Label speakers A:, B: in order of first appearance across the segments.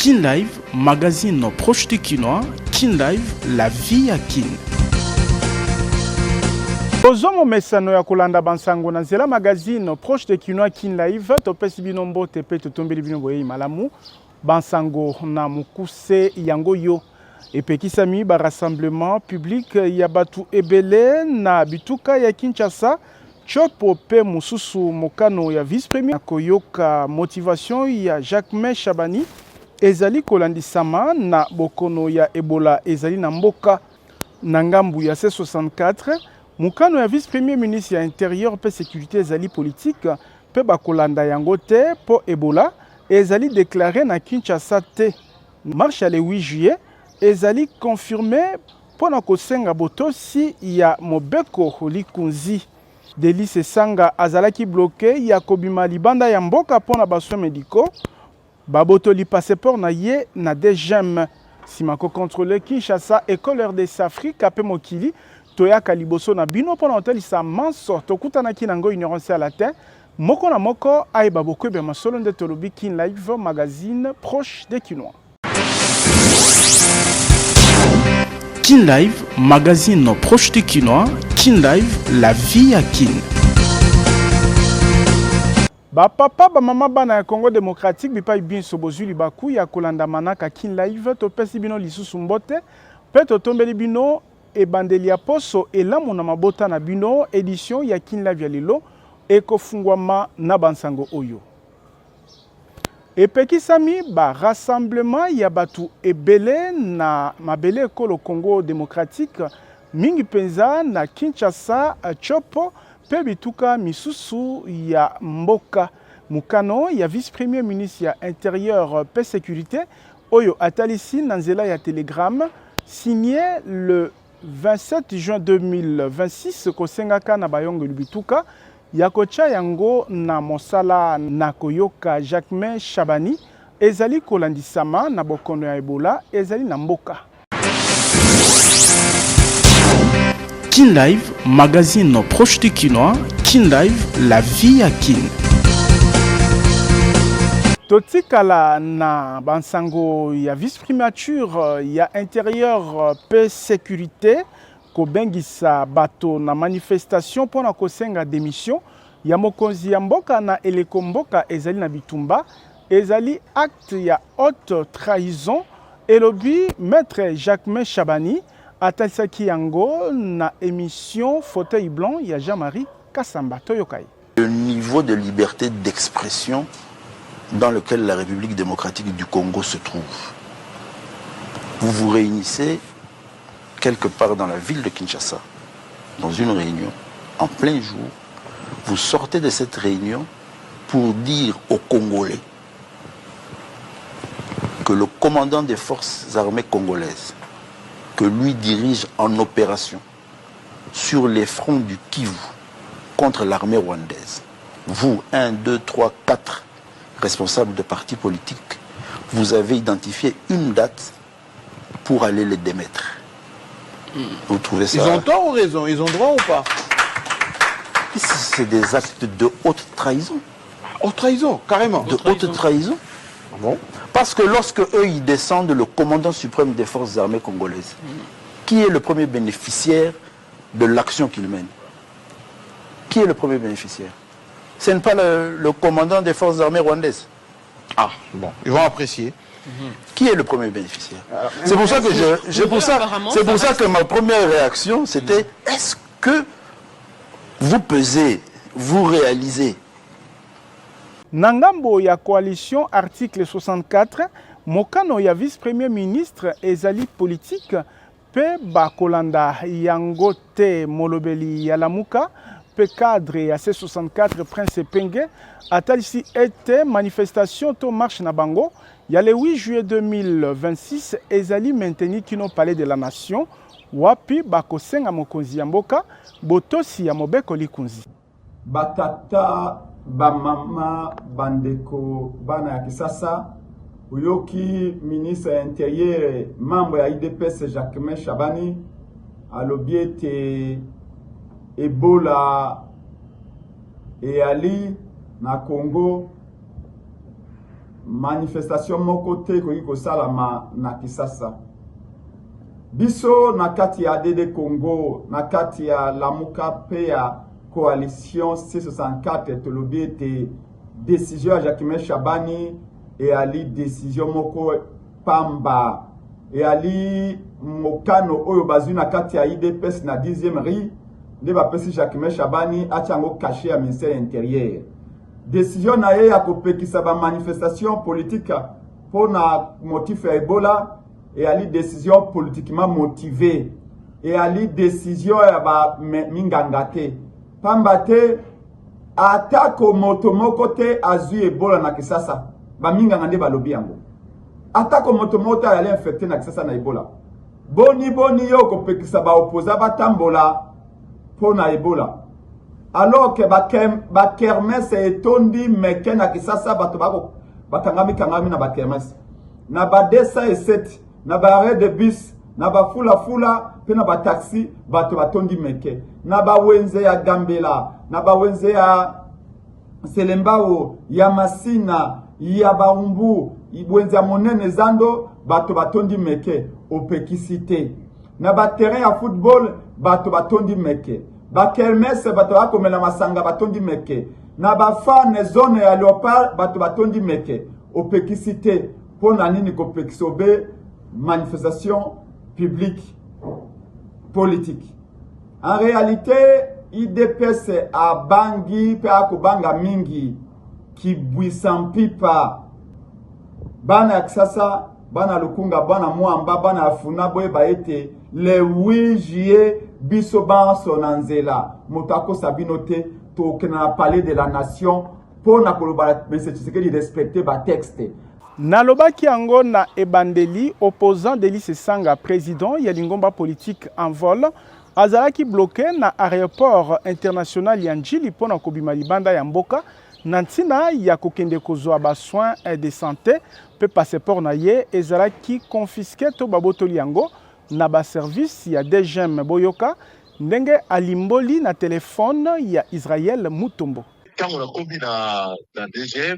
A: Kin Live, magazine proche du Kinois. Kin Live, la vie à Kin. Ozomo mesano ya kolanda bansango na nzela magazine proche de Kinois Kin Live. Topesi bino mbote pe totombeli bino boye malamu. Bansango na mukuse yango yo. Epekisami ba rassemblement public ya batu ebele na bituka ya Kinshasa. Chopo pe mususu mokano ya vice-premier koyoka motivation ya Jacques Chabani ezali kolandisama na bokono ya Ebola ezali na mboka na ngambu ya C64 mokano ya vice-premier ministre ya intérieur pe sécurité ezali politique pe bakolanda yango te po Ebola ezali déclaré na Kinshasa te. Marche le 8 juillet ezali confirmé pona kosenga botosi ya Mobeko Likunzi. Delice Sanga azalaki bloqué ya kobima libanda ya mboka pona baso médicaux baboto li passeport na ye na DGM simako contrôler Kinshasa école des Afrique ape mokili toyaka liboso na bino pona otelisa manso tokutanaki nango ignorance à latin moko na moko ayeba bokwebe masolo nde tolobi Kin Live magazine proche des Kinois. Kin Live, magazine proche du Kinois. Kin Live, la vie à Kin. Ba papa ba mama bana ya Congo démocratique bipa bien sobozu libaku ya kolanda manaka Kin Live to pesi bino lisusu mbote pe to tombeli bino e bandeli ya poso elamu na mabota na bino édition ya Kin Live ya lelo ekofungwama na bansango oyo. Epekisami ba rassemblement ya batu ebele na mabele ekolo Congo démocratique mingi penza na Kinshasa chopo pe bituka misusu ya mboka mukano ya vice-premier ministre ya intérieur pe sécurité oyo atalisi na nzela ya telegram signé le 27 juin 2026 kosengaka na bayongo bituka ya kocha yango na mosala na koyoka Jacques Chabani ezali kolandisama na bokono ya Ebola ezali na mboka. Kin Live, magazine proche du Kinois. Kin Live, la vie à Kin. Totikala na bansango ya vice-primature ya intérieur pe sécurité kobengisa bato na manifestation pona kosenga démission ya mokonzi ya mboka na eleko mboka ezali na bitumba ezali acte ya haute trahison elobi maître Jacques Chabani atalisaki yango na émission fauteuil blanc ya Jean-Marie Kassamba Toyokai.
B: Le niveau de liberté d'expression dans lequel la République démocratique du Congo se trouve. Vous vous réunissez quelque part dans la ville de Kinshasa, dans une réunion, en plein jour, vous sortez de cette réunion pour dire aux Congolais que le commandant des forces armées congolaises, que lui dirige en opération sur les fronts du Kivu contre l'armée rwandaise, vous, 1, 2, 3, 4 responsables de partis politiques, vous avez identifié une date pour aller les démettre. Vous trouvez ça?
C: Ils ont tort ou raison? Ils ont droit ou pas?
B: C'est des actes de haute trahison.
C: Haute trahison, carrément.
B: De haute trahison.
C: Bon.
B: Parce que lorsque eux, ils descendent le commandant suprême des forces armées congolaises, qui est le premier bénéficiaire de l'action qu'il mène? Qui est le premier bénéficiaire? Ce n'est pas le commandant des forces armées rwandaises.
C: Ah, bon, ils vont apprécier.
B: Qui est le premier bénéficiaire? C'est pour ça que c'est pour ça que ma première réaction c'était est-ce que vous pesez, vous réalisez?
A: Nangambo ya coalition article 64 mokano ya vice-premier ministre ezali politique pe bakolanda yango te molobeli ya lamuka pe cadre ya C64 Prince Penge atalisi ete manifestation to marche na bango ya le 8 juillet 2026 ezali maintenu kino palais de la nation wapi bakosenga mokonzi ya mboka botosi ya Mobeko Likunzi.
D: Batata bamama bandeko bana ya kisasa uyoki ministre ya intérieur membre ya IDPS Jacques Chabani alobiete Ebola e ali na Congo manifestation moko te koki kosalama na Kisasa. Biso na kati ya ADD Congo, na kati ya Lamuka pe ya coalition C64 tolobi ete décision ya Jacquemain Shabani et ali décision moko pamba et ali mokano oyo bazwi na kati ya IDPS na 10e ri nde bapesi Jacquemain Shabani atiango caché ya ministère intérieur. Décision na ye ya kopekisa ba manifestation politique pour na motif ya Ebola et ali décision politiquement motivée et ali décision ya ba mingangate pambate atako moto moko te azui Ebola na Kisasa ba minganga nde balobi yango atako moto moko te ali infecté na Kisasa na Ebola boni yo kopekisa ba opposa batambola pour na Ebola alors que ba kermesse etondi meke na Kisasa bato bako bakangami na ba kermesse na ba 207 na ba arrêt de bus na ba fula pe na ba taxi bato batondi meke na ba wenze ya Gambela na ba wenze ya Selembao ya Masina ya Baumbu ibwenze ya Monene Zando bato batondi meke opekisite na ba terrain ya football bato batondi meke ba kermesse bato bakomela masanga batondi meke na ba fan zone ya Léopard bato batondi meke opekisite pona nini kopekisobe manifestation publique politique. En réalité, IDPS a bangi pe akobanga mingi ki buisan pipa bana Kisasa bana Lukunga bana Mwamba bana Afuna boye baete le 8 juillet biso banso nanzela motako sabinote to kena palais de la nation pour na koloba monsieur Tshisekedi respecter ba texte.
A: Nalobaki yango na ebandeli opposant Delis Sanga président ya lingomba politique en vol azalaki bloqué na aéroport international ya Njili pona kobima libanda ya mboka na ntina ya kokende kozwa ba soins de santé pe passeport na ye ezalaki confisqué to babotoli yango na ba service ya DGM Boyoka ndenge alimboli na telefone ya Israël Mutombo.
E: Quand on a commis na DGM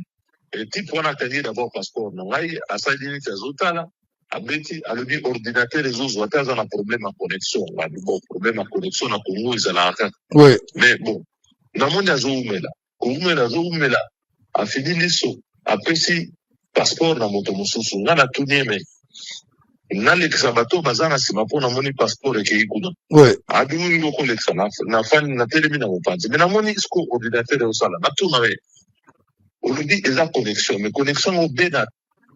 E: type on a tenu d'abord passeport nangai asali ni tazotala abeti alobi ordinateur les autres wataza na problème à connexion là bon problème à connexion na Congo izalaka oui mais bon na moni azumela a fini liso apesi passeport na moto mususu ngana tunie mais nale kisabato bazana sima pona moni passeport ekikuna oui adumi loko leksa na fan na telemi na mopanzi mais na moni isko ordinateur osala na tuna we aujourd'hui eza connexion mais connexion au bena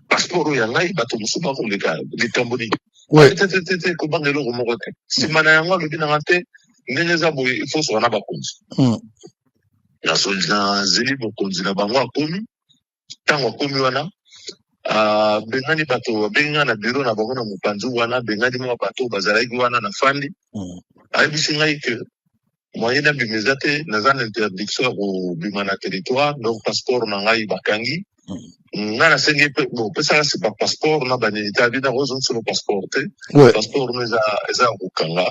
E: passeport ya ngai bato musuba ko leka litamboni ouais tete ko bangelo ko mokote simana yango le bina ngate ndeza boye il faut sona ba konzi na solina zeli bo konzi na bango akomi tango akomi wana bengani bato benga na bureau na bango na mopanzi wana bengani mo bato bazalaki wana na fandi ayebisi ngai que moyenne bimezate nazana interdiction au bimana territoire donc passeport na ngai bakangi ngana sengi pe bon pesa c'est pas passeport na banita bina raison sur le passeport passeport nous a ukanga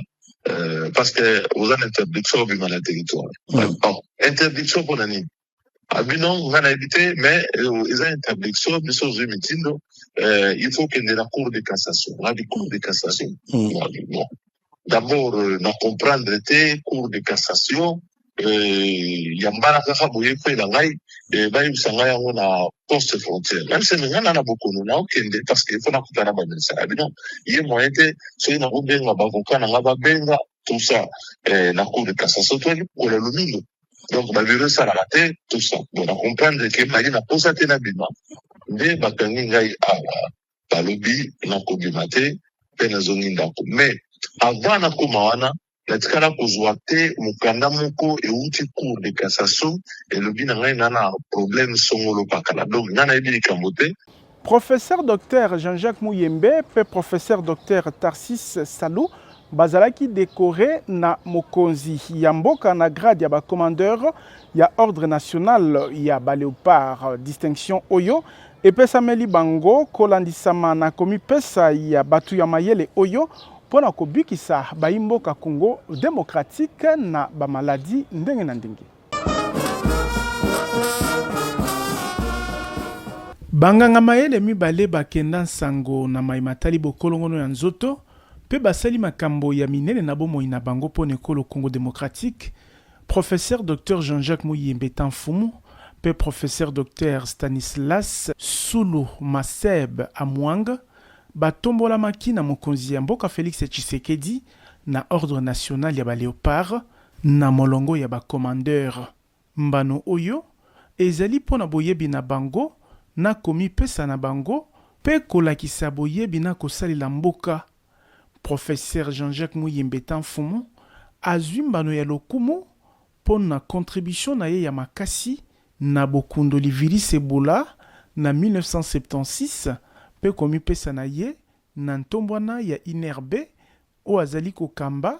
E: parce que vous avez interdiction au bimana territoire bon interdiction pour nani abino ngana éviter mais ils ont interdiction de choses mitindo il faut que la cour de cassation la cour de cassation bon d'abord na comprendre te cour de cassation yambana kaka boye pe la ngai ba yusanga yango na poste frontière même si ngana na bokono na okende parce que il faut na kutana ba mensa abino ye moyen te so ina go benga ba kokana ngaba benga tout ça na cour de cassation to ko la lumingo donc ba bureau ça la raté tout ça bon na comprendre que mali na posa te na bima nde bakangi ngai ba lobby na ko bimate pe na zoni ndako mais avant na komawana la tikala kozwa te mukanda moko euti cour de cassation et le bina ngai nana problème songolo pakala donc nana ebili kambote.
A: Professeur docteur Jean-Jacques Muyembe pe professeur docteur Tarsis Salou bazalaki décoré na mokonzi ya mboka na grade ya ba commandeur ya ordre national ya ba léopard distinction oyo epesameli bango kolandisama na komi pesa ya batu ya mayele oyo pona kobikisa baimboka Congo démocratique na ba maladie ndenge na ndenge. Banganga mayele mibale bakenda nsango na maimatali bokolongono ya nzoto pe basali makambo ya minene na bomoi na bango po nekolo Congo démocratique. Professeur Dr Jean-Jacques Muyembe Tamfumu pe professeur Dr Stanislas Sulu Maseb Amwanga batombola maki na mokonzi ya mboka Félix Tshisekedi na ordre national ya ba léopard na molongo ya ba commandeur. Mbano oyo ezali pona boyebi na bango na komi pesa na bango pe kolakisa boyebi na kosalela mboka. Professeur Jean-Jacques Muyembe Tamfumu azwi mbano ya lokumu pona contribution na ye ya makasi na bokundoli virus Ebola na 1976 pe komi pesa na ye na ntombwana ya Inerbe o azali kokamba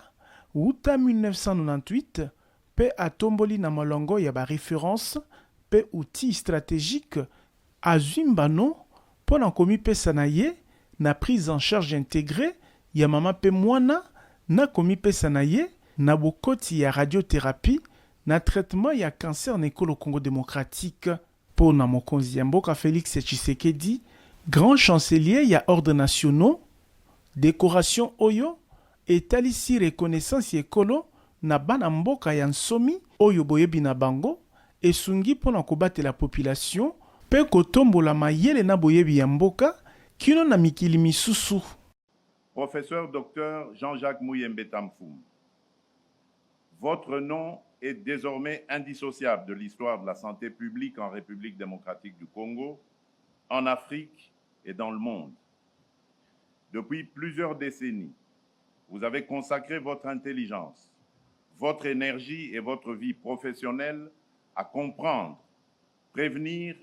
A: uta 1998 pe atomboli na molongo ya ba référence pe outil stratégique azwi mbano pona komi pesa na ye na prise en charge intégrée ya mama pe mwana na komi pesa na ye na bokoti ya radiothérapie na traitement ya cancer nekolo Congo démocratique po na mokonzi ya mboka Félix Tshisekedi grand chancelier ya ordre nationaux décoration oyo etalisi reconnaissance ekolo na bana mboka ya nsomi oyo boyebi na bango esungi po na kobatela population pe kotombola mayele na boyebi ya mboka kino na mikili misusu.
F: Professeur Dr Jean-Jacques Muyembe Tamfumu, votre nom est désormais indissociable de l'histoire de la santé publique en République démocratique du Congo, en Afrique et dans le monde. Depuis plusieurs décennies, vous avez consacré votre intelligence, votre énergie et votre vie professionnelle à comprendre, prévenir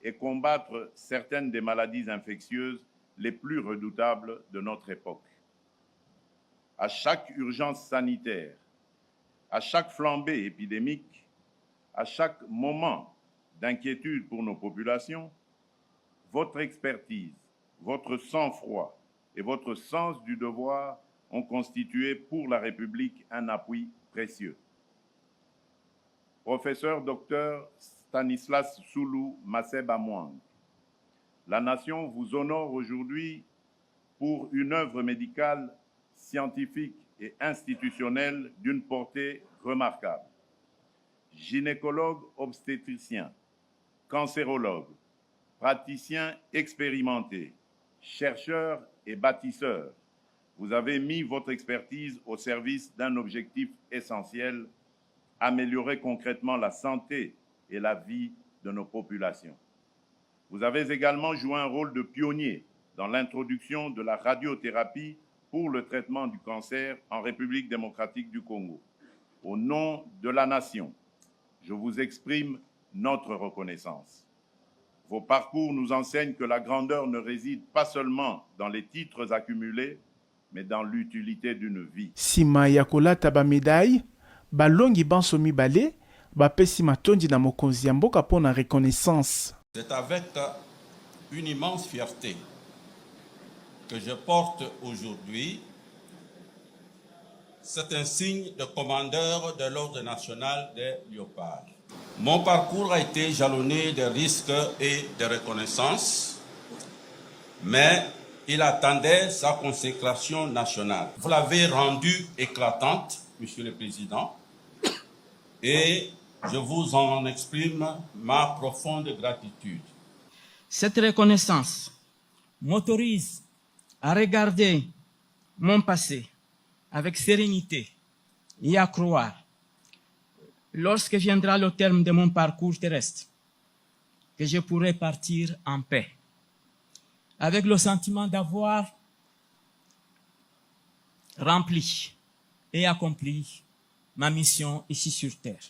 F: et combattre certaines des maladies infectieuses les plus redoutables de notre époque. À chaque urgence sanitaire, à chaque flambée épidémique, à chaque moment d'inquiétude pour nos populations, votre expertise, votre sang-froid et votre sens du devoir ont constitué pour la République un appui précieux. Professeur Dr Stanislas Sulu Maseb Amwang, la nation vous honore aujourd'hui pour une œuvre médicale, scientifique et institutionnelle d'une portée remarquable. Gynécologue obstétricien, cancérologue, praticien expérimenté, chercheur et bâtisseur, vous avez mis votre expertise au service d'un objectif essentiel, améliorer concrètement la santé et la vie de nos populations. Vous avez également joué un rôle de pionnier dans l'introduction de la radiothérapie pour le traitement du cancer en République démocratique du Congo. Au nom de la nation, je vous exprime notre reconnaissance. Vos parcours nous enseignent que la grandeur ne réside pas seulement dans les titres accumulés, mais dans l'utilité d'une vie.
A: Sima ya kolata ba médaille, balongi banso mibale, ba pesi matondi na mokonzi ya mboka pona reconnaissance.
G: C'est avec une immense fierté que je porte aujourd'hui cet insigne de commandeur de l'Ordre national des léopards. Mon parcours a été jalonné de risques et de reconnaissance, mais il attendait sa consécration nationale. Vous l'avez rendue éclatante, Monsieur le Président, et je vous en exprime ma profonde gratitude.
H: Cette reconnaissance m'autorise à regarder mon passé avec sérénité et à croire, lorsque viendra le terme de mon parcours terrestre, que je pourrai partir en paix, avec le sentiment d'avoir rempli et accompli ma mission ici sur terre.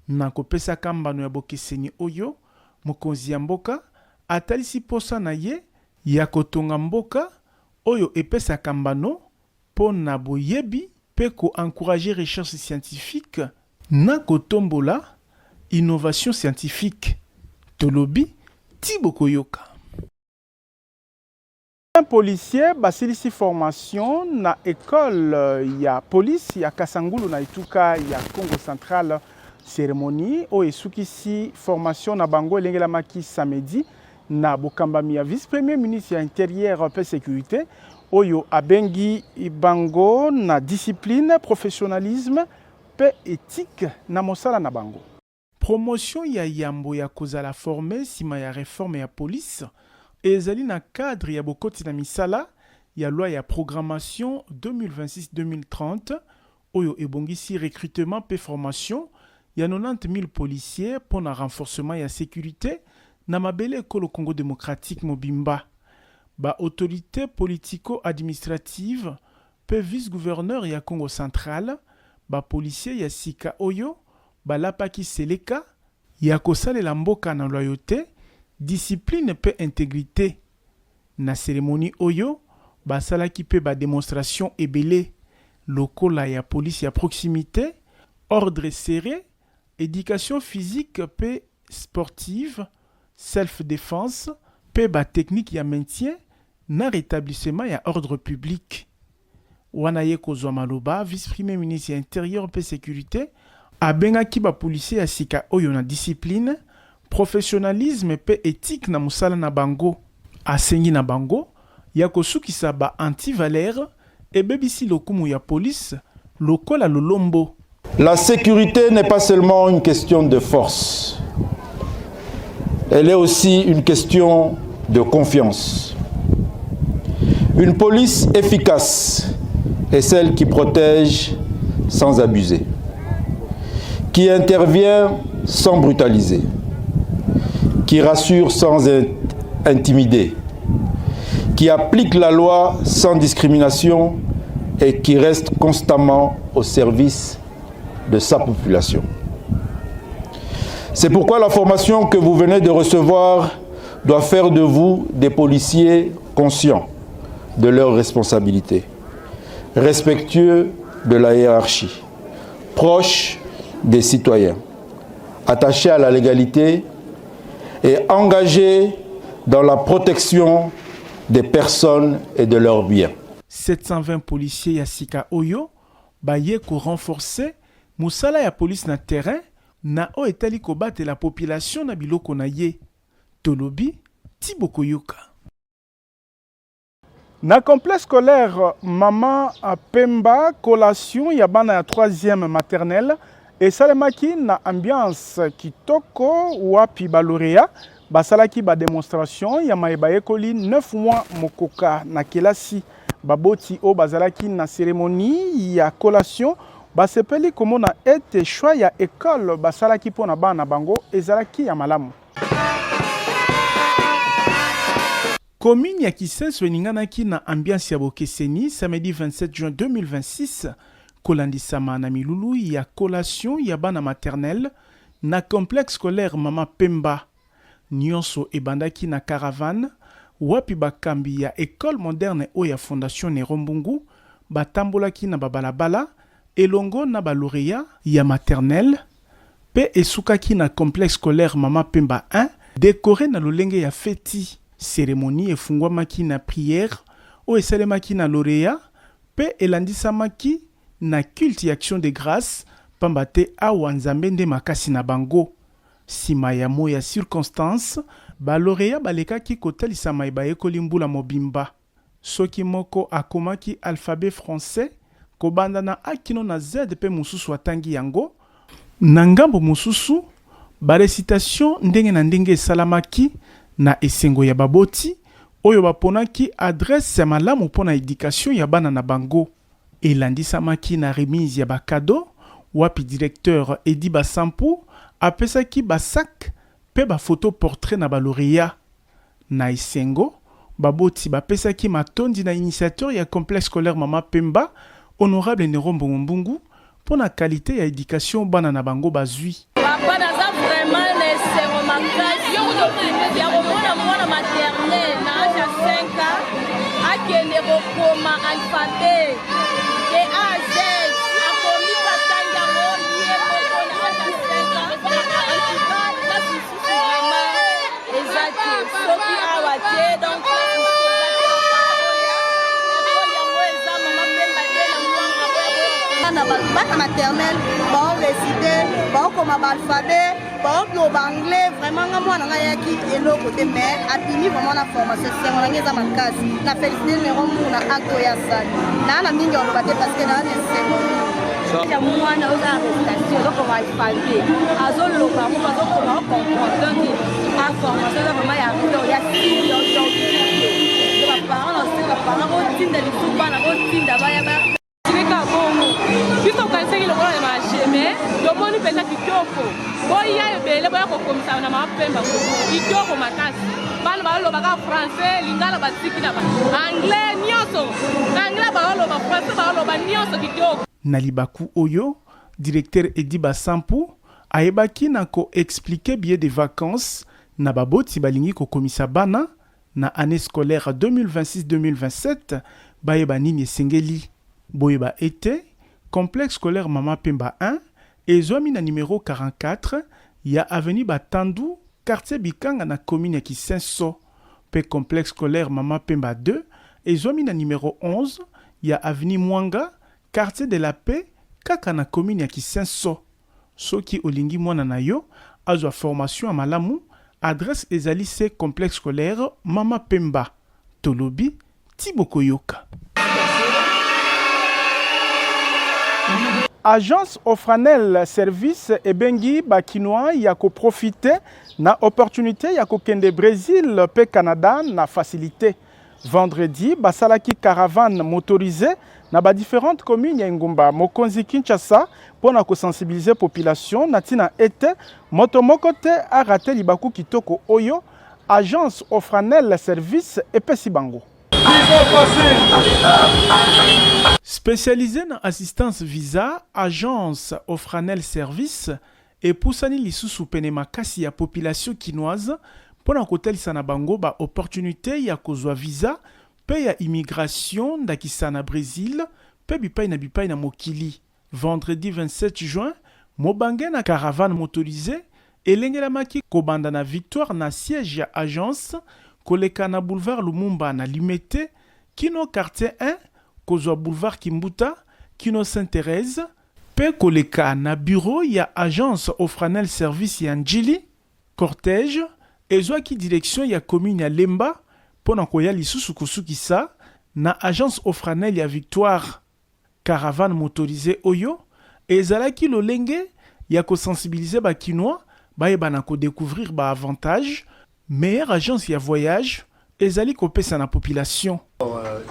A: Na kopesa kambano ya bokeseni oyo, mokonzi ya mboka atalisi posa na ye ya kotonga mboka oyo epesa kambano po na boyebi pe ko encourager recherche scientifique na kotombola innovation scientifique. Tolobi Thibaut Koyoka. Un policier basilisi formation na école ya police ya Kasangulu na Ituka ya Congo Central cérémonie o esukisi formation na bango elengelamaki samedi na bokambami ya vice-premier ministre ya intérieur pe sécurité oyo abengi bango na discipline, professionnalisme pe éthique na mosala na bango. Promotion ya yambo ya kozala formé sima ya réforme ya police ezali na cadre ya bokoti na misala ya loi ya programmation 2026-2030 oyo ebongisi recrutement pe formation ya 90 000 policiers pour na renforcement ya sécurité na mabele ekolo Congo démocratique mobimba. Ba autorité politico-administrative pe vice-gouverneur ya Congo central, ba policier ya sika oyo, ba lapaki seleka, ya kosalela mboka na loyauté, discipline pe intégrité. Na cérémonie oyo, ba salaki pe ba démonstration ebele, lokola ya police ya proximité, ordre serré, éducation physique pe sportive, self-défense, pe ba technique ya maintien, na rétablissement ya ordre public. Wanaye kozwa maloba, vice-premier ministre ya intérieur pe sécurité, abengaki ba policier ya sika oyo na discipline, professionnalisme pe éthique na musala na bango. Asengi na bango, ya kosukisa ba anti-valère, et bebisi lokumu ya police, lokola lolombo.
I: La sécurité n'est pas seulement une question de force. Elle est aussi une question de confiance. Une police efficace est celle qui protège sans abuser, qui intervient sans brutaliser, qui rassure sans intimider, qui applique la loi sans discrimination et qui reste constamment au service de sa population. C'est pourquoi la formation que vous venez de recevoir doit faire de vous des policiers conscients de leurs responsabilités, respectueux de la hiérarchie, proches des citoyens, attachés à la légalité et engagés dans la protection des personnes et de leurs biens.
A: 720 policiers ya sika oyo baye ko renforcer musala ya police na terrain na o etali ko battre la population na biloko na ye. Tolobi Tiboko Yoka. Na complexe scolaire Maman Pemba, collation ya bana ya 3e maternelle et salemaki na ambiance kitoko wapi balorea basalaki ba démonstration ya maeba ekoli 9 mois mokoka na kelasi baboti o bazalaki na cérémonie ya collation basepeli komona ete choix ya école basalaki pona bana bango ezalaki ya malamu. Commune ya Kisenso eninganaki na ambiance ya bokeseni samedi 27 juin 2026 kolandisama na milulu ya collation ya bana maternelle na complexe scolaire Mama Pemba. Nyonso ebandaki na caravane wapi bakambi ya école moderne o ya fondation Nerombungu batambolaki na babalabala elongo na balorea ya maternelle pe esukaki na complexe scolaire Mama Pemba 1 décoré na lolenge ya feti. Cérémonie efungwamaki na prière o esalemaki na lauréat pe elandisamaki na culte ya action de grâce pamba te awa nzambe nde makasi na bango. Sima ya moya circonstance balorea balekaki kotalisa mayeba ekoli mbula mobimba. Soki moko akomaki alphabet français kobanda na akino na Z pe mususu atangi yango na ngambo mususu barecitation ndenge na ndenge esalamaki na esengo ya baboti oyo baponaki adresse ya malamu pona éducation ya bana na bango. Elandisamaki na remise ya bakado wapi directeur Edi Basampu apesaki basak pe bafoto portrait na balorea. Na esengo baboti bapesaki matondi na initiateur ya complexe scolaire Mama Pemba honorable Nerombo Mbungu pona qualité ya éducation bana na bango bazui.
J: Koma alphabet de A à Z akomi patanga moye moko na aja 5 kasi susu vraiment ezaki soki awa te donc
K: bana maternelle baoreside baokoma baalphabet
J: baoloba anglais vraiment nga mwana nga yaki eloko te mais abimi vraiment na formation sengo nange eza makasi na félicité numéro muna acte oyo asali naa na mingi oloba te parce que naa na sengo ya mwana oza arrestation ozokoma espante azoloba mo bazokoma ocomprendre donc information eza vraiment ya acteur ya baparent nase baparent botinda lisusu bana botinda baya tireka bongo biso okanisaki lokola na macheme tomoni mpenza kitoko boya ebele boya kokomisa na mapemba kitoko makasi bana balobaka français lingala batiki na anglais nyonso na anglais baloba français baloba nyonso kitoko.
A: Na libaku oyo directeur Edi Basampu ayebaki na ko expliquer billet de vacances na baboti balingi ko komisa bana na année scolaire 2026-2027 bayeba nini esengeli boyeba été complexe scolaire Mama Pemba 1 et zoami na numéro 44 ya avenue Batandu quartier Bikanga na commune ya Kisenso pe complexe scolaire Mama Pemba 2 et zoami na numéro 11 ya avenue Mwanga quartier de la paix kaka na commune ya Kisenso soki olingi mwana na yo azwa formation à malamu adresse ezali se complexe scolaire Mama Pemba Tolobi Tibokoyoka. Agence Ofranel Service ebengi bakinois ya ko profiter na opportunité ya ko kende Brésil pe Canada na facilité. Vendredi basalaki caravane motorisée na ba différentes communes ya Ngumba Mokonzi Kinshasa pour na ko sensibiliser population natina ete moto mokote a raté libaku kitoko oyo Agence Ofranel Service epesi bango. Spécialisé dans assistance visa, Agence Ofranel Service et poussani lisusu pene makasi ya population kinoise pour na kotelisa na bango ba opportunité ya kozwa visa pe ya immigration ndakisa na Brésil pe bipai na mokili. Vendredi 27 juin, mobange na caravane motorisée elengelamaki kobanda na Victoire na siège ya agence koleka na boulevard Lumumba na Limete kino quartier 1 kozwa boulevard Kimbuta kino Sainte-Thérèse pe koleka na bureau ya agence Ofranel Service ya Njili cortège ezwaki direction ya commune ya Lemba pona koya lisusu kosukisa na agence Ofranel ya Victoire caravane motorisée oyo ezalaki lolenge ya ko sensibiliser ba kinois bayeba na ko découvrir ba avantage meilleure agence ya voyage ezali kopesa na population.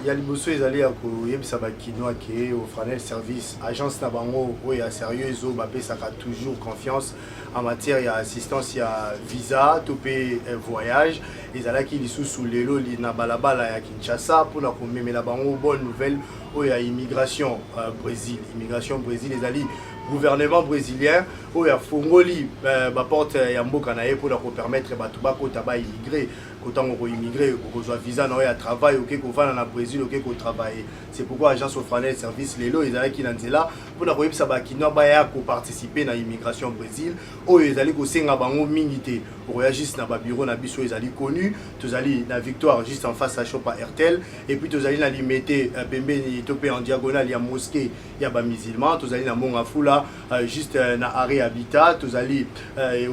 K: Ya liboso ezali ya koyebisa bakinois ke Ofranel Service agence na bango oyo ya sérieux ezo bapesaka toujours confiance en matière ya assistance ya visa to pe voyage ezalaki lisusu lelo na balabala ya Kinshasa mpona komemela bango bonne nouvelle oyo ya immigration Brésil ezali gouvernement brésilien oyo afongoli baporte ya mboka na ye mpona kopermettre bato bakota baimmigré kotango koimmigre kozwa visa na oyo ya travail oke kovanda na Brésil oke kotravailler. C'est pourquoi agence Ofranel Service lelo ezalaki na nzela mpona koyebisa bakinois baya koparticiper na immigration Brésil oyo ezali kosenga bango mingi te okoya juste na babureau na biso ezali connu tozali na Victoire juste en face à shop à Airtel et puis tozali na Limete pembeni to pe en diagonale ya mosquée ya ba musulman tozali na Mongafula juste na arrêt Habitat tozali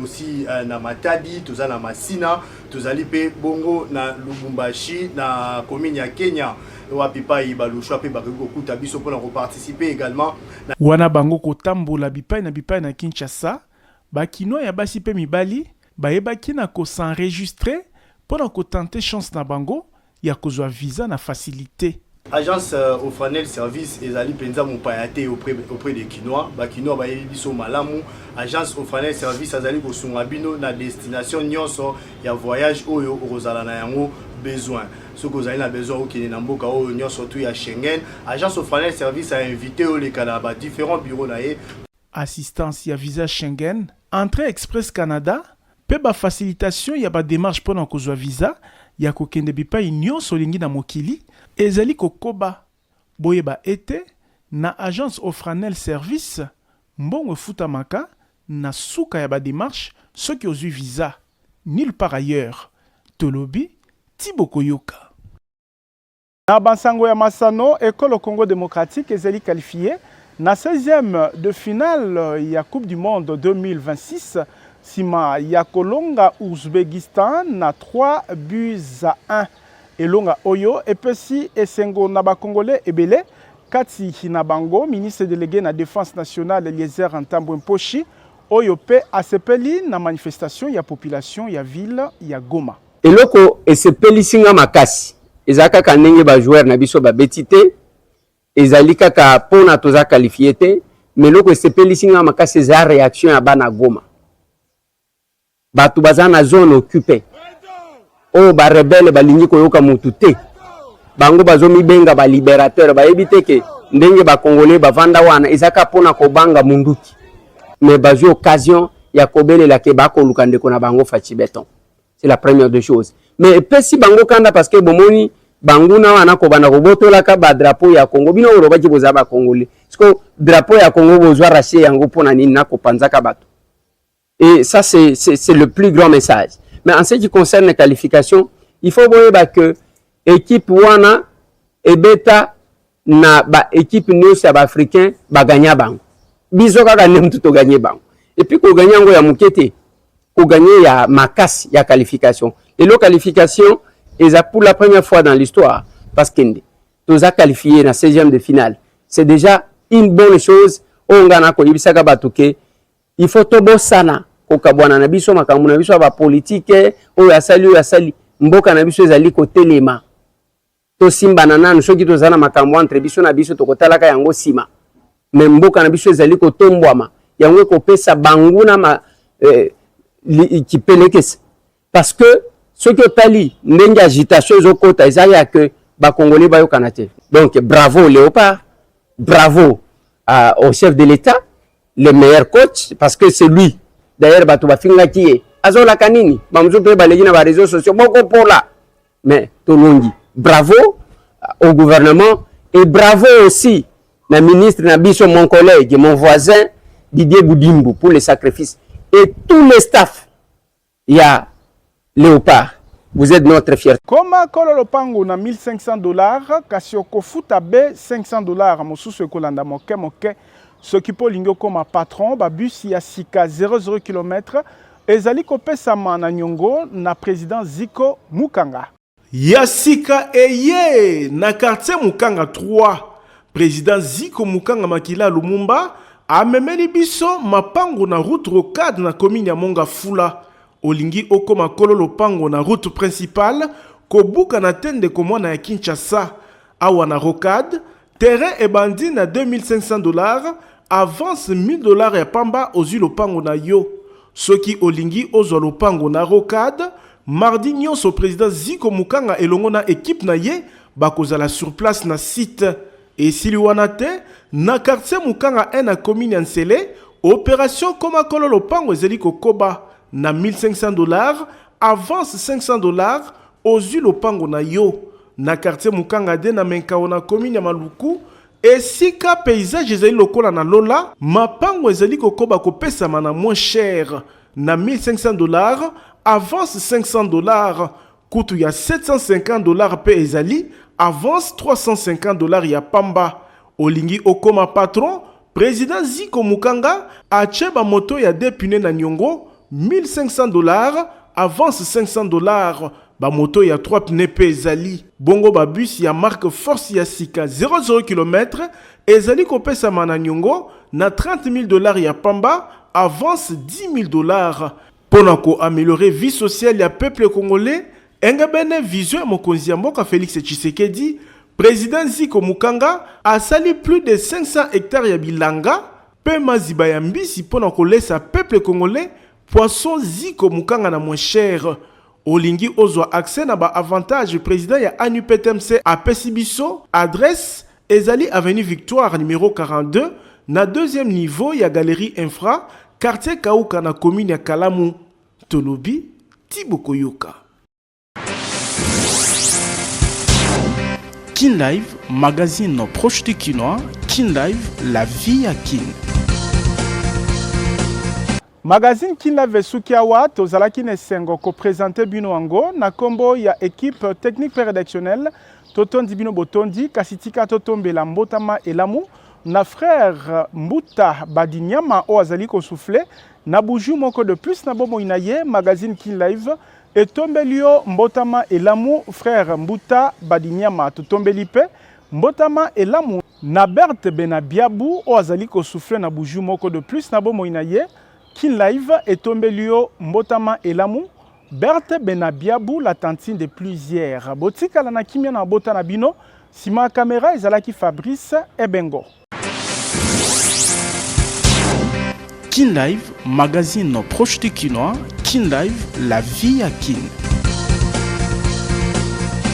K: aussi na Matadi tozali na Masina tozali pe bongo na Lubumbashi na commune ya Kenya wapi pa ibalushwa pe bakiko kuta biso pona ko participer également
A: wana bango kotambola bipai na Kinshasa bakinois ya basi pe mibali bayebaki na ko s'enregistrer pona ko tenter chance na bango ya kozwa visa na facilité.
K: Agence Ofranel Service ezali penza mopayate auprès des Kinois. Bakinois bayebi biso malamu. Agence Ofranel Service azali kosunga bino na destination nyonso ya voyage oyo okozala na yango besoin. Ce que vous avez besoin qui est dans mboka oyo nyonso tu ya Schengen. Agence Ofranel Service a invité les Canada différents bureaux nae.
A: Assistance ya visa Schengen, entrée express Canada, pe ba facilitation ya ba démarche pona kozwa visa ya kokende bipai nyonso lingi na mokili. Ezali kokoba boyeba ete na agence Ofranel Service mbongo futamaka na suka ya ba démarche soki ozwi visa nulle part ailleurs. Tolobi Tibokoyoka. Na Bansango ya Masano, École Congo démocratique ezali qualifié na 16e de finale ya Coupe du Monde 2026 sima ya kolonga Uzbekistan na 3-1 elonga oyo epesi esengo na bakongolais ebele kati na bango ministre délégué na défense nationale Eliezer Ntambwe Mposhi oyo pe asepeli na manifestation ya population ya ville ya Goma.
L: Eloko esepeli singa makasi ezaka ka ndenge ba joueur na biso ba betite ezali kaka pona toza qualifié te mais eloko esepeli singa makasi za réaction ya bana Goma. Batu baza na zone occupée o ba rebelle balingi koyoka mutu te bango bazomi benga ba libérateur ba ebite ke ndenge ba congolais bavanda wana ezaka pona kobanga munduki mais bazwi occasion ya kobelela ke bakoluka ndeko na bango faci beton. C'est la première des choses. Mais pesi bango kanda parce que bomoni banguna wana ko bana ko botola ka ba drapeau ya Congo bino ro ba kiboza ba congolais. Parce que drapeau ya Congo bozwa raché yango pona nini na ko panzaka bato. Et ça c'est le plus grand message. Mais en ce qui concerne les qualifications, il faut voir que équipe wana et beta na ba équipe nyonso ya ba africain ba gagner bango. Biso kaka nemtu to gagner bango. Et puis ko gagner ngo ya mukete. Pour gagner ya makasi ya qualification. Et la qualification est pour la première fois dans l'histoire parce que nous avons qualifié dans 16e de finale. C'est déjà une bonne chose. On a koyibisaka batuke. Il faut tobo sana ko kabwana na biso makamu na biso ba politique o ya sali mboka na biso ezali ko telema. To simba na nanu soki to zana makamu entre biso na biso to kotalaka yango sima. Mais mboka na biso ezali ko tombwama. Yango ko pesa banguna ma qui pelekes parce que ce que tali ndenge agitation ezokota ezaya que ba congolais ba yokana te. Donc bravo Léopard, bravo au chef de l'État, le meilleur coach parce que c'est lui d'ailleurs bato bafinga ki azola kanini bamzo pe balegi na ba réseaux sociaux boko pour là mais tolongi bravo au gouvernement et bravo aussi na ministre na biso mon collègue mon voisin Didier Boudimbo pour les sacrifices. Et tous les staffs, il y a Léopard. Vous êtes notre fierté.
A: Comme Kololo Pango na $1,500, Kasioko Futabe $500, Mosusu Kolanda Moke, ce qui peut l'ingo comme patron, bus Yasika 00 km, ezali kopesama na Nyongo na président Ziko Mukanga. Yasika eye na quartier Mukanga 3, président Ziko Mukanga Makila Lumumba. Amemeli biso mapango na route rocade na commune ya Monga Fula. Olingi okoma kololo pango na route principale kobuka na tende komona ya Kinshasa. Awa na rocade, terrain ebandi na $2,500, avance $1,000 ya pamba ozu lopango na yo. Soki olingi ozwa lopango na rocade, mardi nyonso président Ziko Mukanga elongo na équipe na ye bakozala sur place na site. Et si l'ouanate, na quartier Mukanga na commune ya Nsele, opération Koma Kololo Pango Zeliko Koba na $1,500, avance $500, ozu lopango na yo. Na quartier Mukanga de na Menkao na commune ya Maluku, et si ka paysage ezali lokola na Lola, mapango Zeliko Koba kopesama na moins cher na $1,500, avance $500, kutu ya $750 pe ezali, avance $350 ya pamba. Olingi okoma patron, président Ziko Mukanga acheba moto ya dépune na Nyongo $1,500, avance $500, ba moto ya 3 pneus pe ezali. Bongo ba bus ya marque Force ya Sika 00 km ezali kopesama na Nyongo na $30,000 ya pamba, avance $10,000. Pona ko améliorer vie sociale ya peuple congolais, Engebene vision mokonzi ya mboka Félix Tshisekedi, président Ziko Mukanga a sali plus de 500 hectares ya bilanga, pe maziba ya mbisi pona kolesa peuple congolais, poisson Ziko Mukanga na moins cher. Olingi ozwa accès na ba avantage président ya ANUPTMC a Pesibiso, adresse ezali avenue Victoire numéro 42, na deuxième niveau ya galerie infra, quartier Kauka na commune ya Kalamu. Tolobi, Tibokoyoka. Kin Live, magazine proche du Kinois. Kin Live, la vie à Kin. Magazine Kin Live Sukiawa, tozalaki nesengo ko présenter bino ango na kombo ya équipe technique rédactionnelle Totondi bino botondi kasitika totombela mbotama elamu na frère Mbuta Badinyama o azali ko souffler na buju moko de plus na bomo inaye magazine Kin Live et tombelio mbotama elamu frère Mbuta Badinyama tombeli pe mbotama elamu na Berthe Benabiabu o azali ko souffler na buju moko de plus na bomo inaye Kin Live et tombelio mbotama elamu Berthe Benabiabu la tantine de plusieurs botika la na kimia na bota na bino sima caméra ezalaki Fabrice Ebengo. Kin Live, magazine proche de Kinois. Kin Live, la vie à Kin.